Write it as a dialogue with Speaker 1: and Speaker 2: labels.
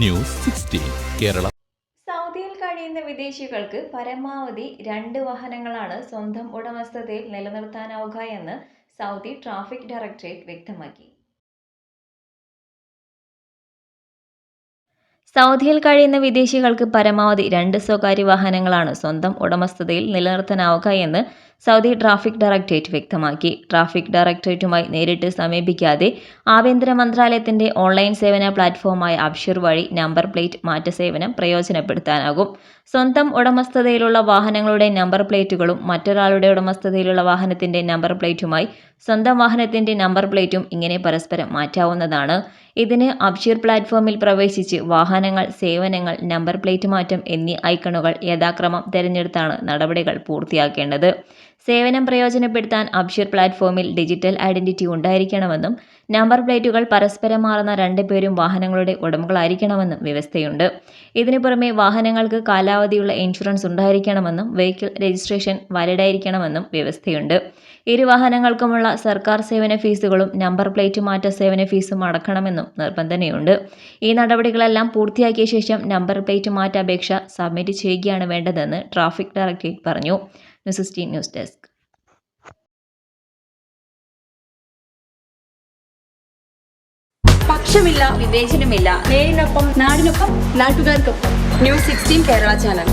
Speaker 1: News 16 Kerala.
Speaker 2: സൗദിയിൽ കഴിയുന്ന വിദേശികൾക്ക് പരമാവധി 2 വാഹനങ്ങളാണ് സ്വന്തം ഉടമസ്ഥതയിൽ നിലനിർത്താനാവുക എന്ന് സൗദി ട്രാഫിക് ഡയറക്ടറേറ്റ് വ്യക്തമാക്കി. സൗദിയിൽ കഴിയുന്ന വിദേശികൾക്ക് പരമാവധി 2 സ്വകാര്യ വാഹനങ്ങളാണ് സ്വന്തം ഉടമസ്ഥതയിൽ നിലനിർത്താനാവുക എന്ന് സൗദി ട്രാഫിക് ഡയറക്ടറേറ്റ് വ്യക്തമാക്കി. ട്രാഫിക് ഡയറക്ടറേറ്റുമായി നേരിട്ട് സമീപിക്കാതെ ആഭ്യന്തര മന്ത്രാലയത്തിന്റെ ഓൺലൈൻ സേവന പ്ലാറ്റ്ഫോമായ അബ്ഷിർ വഴി നമ്പർ പ്ലേറ്റ് മാറ്റ സേവനം പ്രയോജനപ്പെടുത്താനാകും. സ്വന്തം ഉടമസ്ഥതയിലുള്ള വാഹനങ്ങളുടെ നമ്പർ പ്ലേറ്റുകളും മറ്റൊരാളുടെ ഉടമസ്ഥതയിലുള്ള വാഹനത്തിന്റെ നമ്പർ പ്ലേറ്റുമായി സ്വന്തം വാഹനത്തിന്റെ നമ്പർ പ്ലേറ്റും ഇങ്ങനെ പരസ്പരം മാറ്റാവുന്നതാണ്. ഇതിന് അബ്ഷിർ പ്ലാറ്റ്ഫോമിൽ പ്രവേശിച്ച് വാഹനങ്ങൾ, സേവനങ്ങൾ, നമ്പർ പ്ലേറ്റ് മാറ്റം എന്നീ ഐക്കണുകൾ യഥാക്രമം തിരഞ്ഞെടുത്താണ് നടപടികൾ പൂർത്തിയാക്കേണ്ടത്. സേവനം പ്രയോജനപ്പെടുത്താൻ അബ്ഷിർ പ്ലാറ്റ്ഫോമിൽ ഡിജിറ്റൽ ഐഡന്റിറ്റി ഉണ്ടായിരിക്കണമെന്നും നമ്പർ പ്ലേറ്റുകൾ പരസ്പരം മാറുന്ന 2 പേരും വാഹനങ്ങളുടെ ഉടമകളായിരിക്കണമെന്നും വ്യവസ്ഥയുണ്ട്. ഇതിനു പുറമെ വാഹനങ്ങൾക്ക് കാലാവധിയുള്ള ഇൻഷുറൻസ് ഉണ്ടായിരിക്കണമെന്നും വെഹിക്കിൾ രജിസ്ട്രേഷൻ വാലിഡായിരിക്കണമെന്നും വ്യവസ്ഥയുണ്ട്. ഇരു വാഹനങ്ങൾക്കുമുള്ള സർക്കാർ സേവന ഫീസുകളും നമ്പർ പ്ലേറ്റ് മാറ്റ സേവന ഫീസും അടക്കണമെന്നും നിബന്ധനയുണ്ട്. ഈ നടപടികളെല്ലാം പൂർത്തിയാക്കിയ ശേഷം നമ്പർ പ്ലേറ്റ് മാറ്റ അപേക്ഷ സബ്മിറ്റ് ചെയ്യുകയാണ് വേണ്ടതെന്ന് ട്രാഫിക് ഡയറക്ടറേറ്റ് പറഞ്ഞു. News 16 news desk.
Speaker 3: പക്ഷമില്ല, വിവേചനമില്ല. നേരിനൊപ്പം, നാടിനൊപ്പം, നാട്ടുകാർക്കൊപ്പം. News 16 Kerala channel.